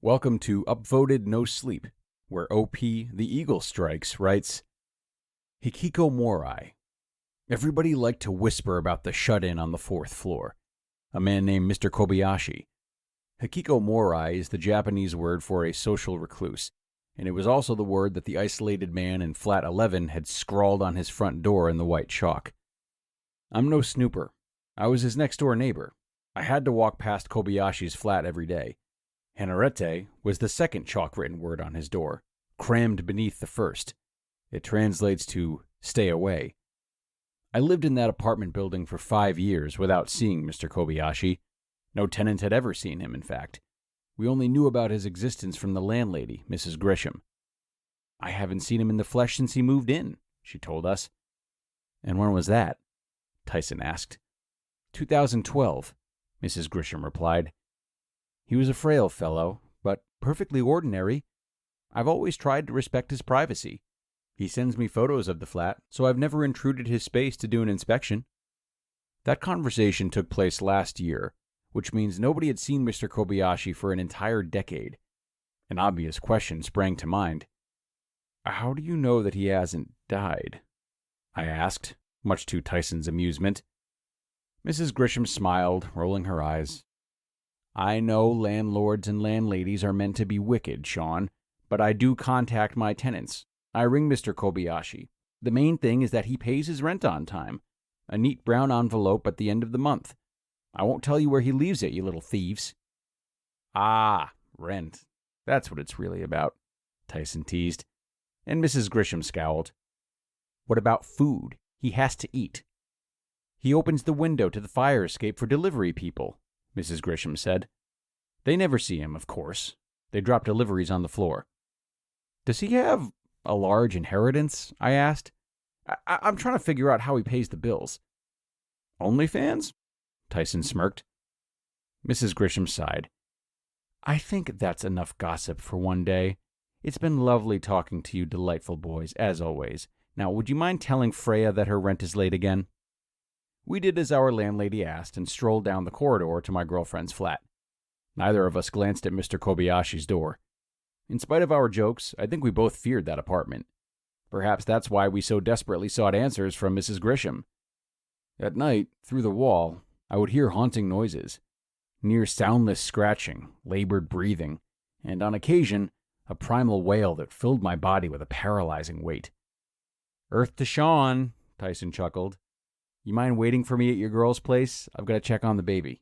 Welcome to Upvoted No Sleep, where OP the Theeaglestrikes writes, Hikikomori. Everybody liked to whisper about the shut-in on the fourth floor, a man named Mr. Kobayashi. Hikikomori is the Japanese word for a social recluse, and it was also the word that the isolated man in flat 11 had scrawled on his front door in the white chalk. I'm no snooper. I was his next-door neighbor. I had to walk past Kobayashi's flat every day. Hanarete was the second chalk-written word on his door, crammed beneath the first. It translates to stay away. I lived in that apartment building for 5 years without seeing Mr. Kobayashi. No tenant had ever seen him, in fact. We only knew about his existence from the landlady, Mrs. Grisham. I haven't seen him in the flesh since he moved in, she told us. And when was that? Tyson asked. 2012, Mrs. Grisham replied. He was a frail fellow, but perfectly ordinary. I've always tried to respect his privacy. He sends me photos of the flat, so I've never intruded his space to do an inspection. That conversation took place last year, which means nobody had seen Mr. Kobayashi for an entire decade. An obvious question sprang to mind. How do you know that he hasn't died? I asked, much to Tyson's amusement. Mrs. Grisham smiled, rolling her eyes. I know landlords and landladies are meant to be wicked, Sean, but I do contact my tenants. I ring Mr. Kobayashi. The main thing is that he pays his rent on time. A neat brown envelope at the end of the month. I won't tell you where he leaves it, you little thieves. Ah, rent. That's what it's really about, Tyson teased, and Mrs. Grisham scowled. What about food? He has to eat. He opens the window to the fire escape for delivery people, Mrs. Grisham said. They never see him, of course. They drop deliveries on the floor. Does he have a large inheritance? I asked. I'm trying to figure out how he pays the bills. OnlyFans? Tyson smirked. Mrs. Grisham sighed. I think that's enough gossip for one day. It's been lovely talking to you delightful boys, as always. Now, would you mind telling Freya that her rent is late again? We did as our landlady asked and strolled down the corridor to my girlfriend's flat. Neither of us glanced at Mr. Kobayashi's door. In spite of our jokes, I think we both feared that apartment. Perhaps that's why we so desperately sought answers from Mrs. Grisham. At night, through the wall, I would hear haunting noises. Near soundless scratching, labored breathing, and on occasion, a primal wail that filled my body with a paralyzing weight. Earth to Sean, Tyson chuckled. You mind waiting for me at your girl's place? I've got to check on the baby.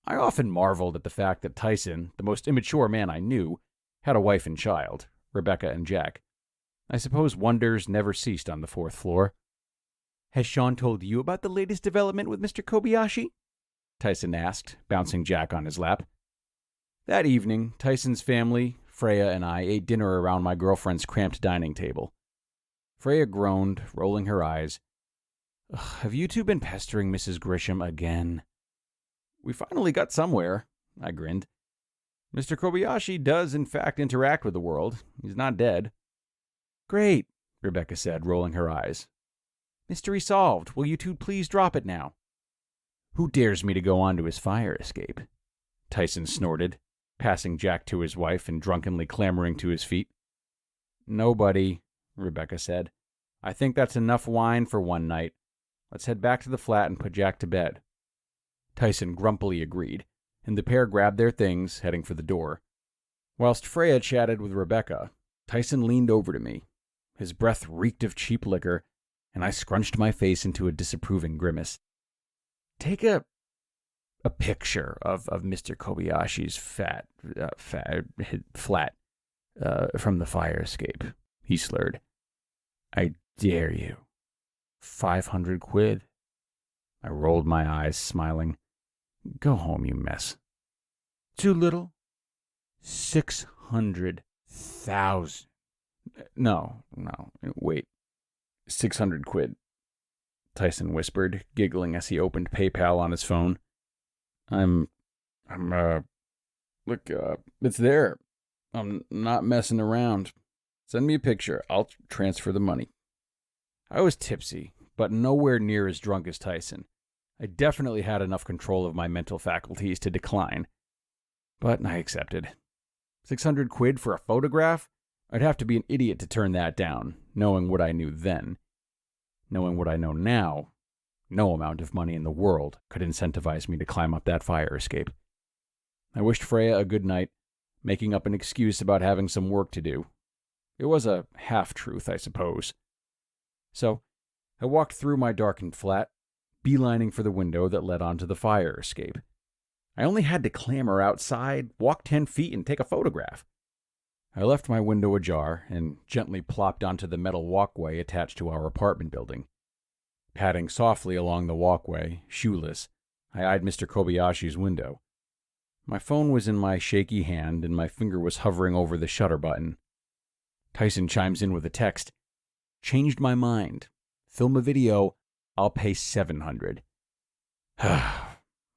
I often marveled at the fact that Tyson, the most immature man I knew, had a wife and child, Rebecca and Jack. I suppose wonders never ceased on the fourth floor. Has Sean told you about the latest development with Mr. Kobayashi? Tyson asked, bouncing Jack on his lap. That evening, Tyson's family, Freya, and I ate dinner around my girlfriend's cramped dining table. Freya groaned, rolling her eyes. Have you two been pestering Mrs. Grisham again? We finally got somewhere, I grinned. Mr. Kobayashi does, in fact, interact with the world. He's not dead. Great, Rebecca said, rolling her eyes. Mystery solved. Will you two please drop it now? Who dares me to go onto his fire escape? Tyson snorted, passing Jack to his wife and drunkenly clambering to his feet. Nobody, Rebecca said. I think that's enough wine for one night. Let's head back to the flat and put Jack to bed. Tyson grumpily agreed, and the pair grabbed their things, heading for the door. Whilst Freya chatted with Rebecca, Tyson leaned over to me. His breath reeked of cheap liquor, and I scrunched my face into a disapproving grimace. Take a picture of Mr. Kobayashi's flat from the fire escape, he slurred. I dare you. 500 quid. I rolled my eyes, smiling. Go home, you mess. Too little? 600,000. No, wait. 600 quid. Tyson whispered, giggling as he opened PayPal on his phone. Look, it's there. I'm not messing around. Send me a picture. I'll transfer the money. I was tipsy, but nowhere near as drunk as Tyson. I definitely had enough control of my mental faculties to decline. But I accepted. 600 quid for a photograph? I'd have to be an idiot to turn that down, knowing what I knew then. Knowing what I know now, no amount of money in the world could incentivize me to climb up that fire escape. I wished Freya a good night, making up an excuse about having some work to do. It was a half-truth, I suppose. So, I walked through my darkened flat, beelining for the window that led onto the fire escape. I only had to clamber outside, walk 10 feet, and take a photograph. I left my window ajar and gently plopped onto the metal walkway attached to our apartment building. Padding softly along the walkway, shoeless, I eyed Mr. Kobayashi's window. My phone was in my shaky hand and my finger was hovering over the shutter button. Tyson chimes in with a text. Changed my mind. Film a video. I'll pay $700.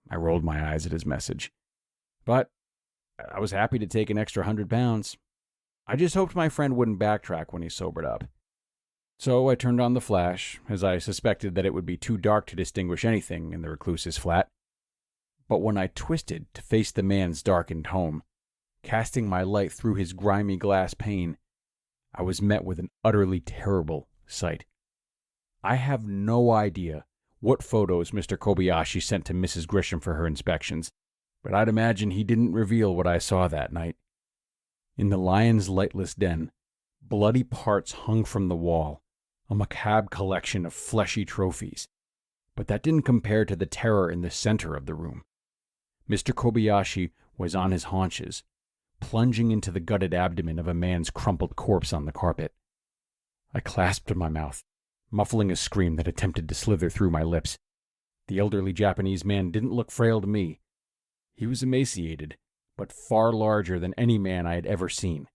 I rolled my eyes at his message. But I was happy to take an extra 100 pounds. I just hoped my friend wouldn't backtrack when he sobered up. So I turned on the flash, as I suspected that it would be too dark to distinguish anything in the recluse's flat. But when I twisted to face the man's darkened home, casting my light through his grimy glass pane, I was met with an utterly terrible sight. I have no idea what photos Mr. Kobayashi sent to Mrs. Grisham for her inspections, but I'd imagine he didn't reveal what I saw that night. In the lion's lightless den, bloody parts hung from the wall, a macabre collection of fleshy trophies. But that didn't compare to the terror in the center of the room. Mr. Kobayashi was on his haunches, plunging into the gutted abdomen of a man's crumpled corpse on the carpet. I clasped my mouth, muffling a scream that attempted to slither through my lips. The elderly Japanese man didn't look frail to me. He was emaciated, but far larger than any man I had ever seen.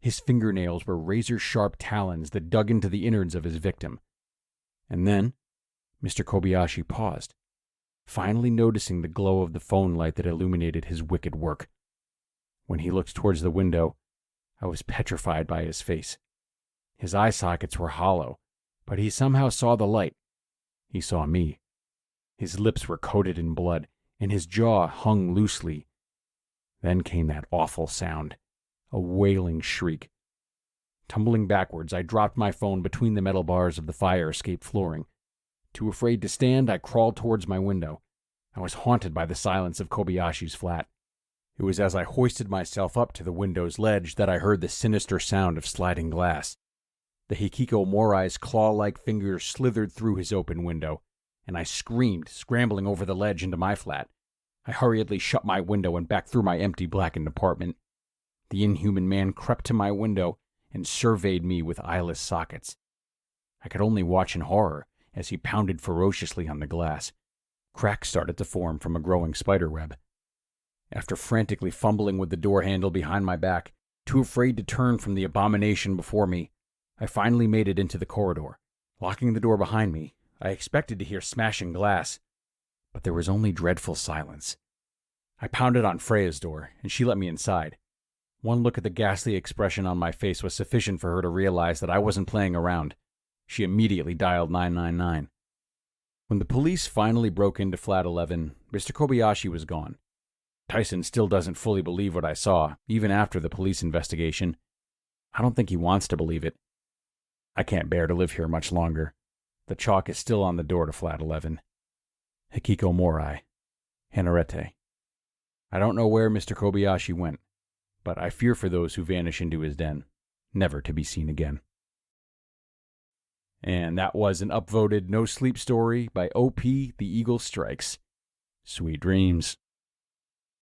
His fingernails were razor-sharp talons that dug into the innards of his victim. And then, Mr. Kobayashi paused, finally noticing the glow of the phone light that illuminated his wicked work. When he looked towards the window, I was petrified by his face. His eye sockets were hollow, but he somehow saw the light. He saw me. His lips were coated in blood, and his jaw hung loosely. Then came that awful sound, a wailing shriek. Tumbling backwards, I dropped my phone between the metal bars of the fire escape flooring. Too afraid to stand, I crawled towards my window. I was haunted by the silence of Kobayashi's flat. It was as I hoisted myself up to the window's ledge that I heard the sinister sound of sliding glass. The Hikikomori's claw-like fingers slithered through his open window, and I screamed, scrambling over the ledge into my flat. I hurriedly shut my window and backed through my empty, blackened apartment. The inhuman man crept to my window and surveyed me with eyeless sockets. I could only watch in horror as he pounded ferociously on the glass. Cracks started to form from a growing spiderweb. After frantically fumbling with the door handle behind my back, too afraid to turn from the abomination before me, I finally made it into the corridor. Locking the door behind me, I expected to hear smashing glass, but there was only dreadful silence. I pounded on Freya's door, and she let me inside. One look at the ghastly expression on my face was sufficient for her to realize that I wasn't playing around. She immediately dialed 999. When the police finally broke into Flat 11, Mr. Kobayashi was gone. Tyson still doesn't fully believe what I saw, even after the police investigation. I don't think he wants to believe it. I can't bear to live here much longer. The chalk is still on the door to Flat 11. Hikikomori. Henarete. I don't know where Mr. Kobayashi went, but I fear for those who vanish into his den, never to be seen again. And that was an upvoted No Sleep story by OP, The Eagle Strikes. Sweet dreams.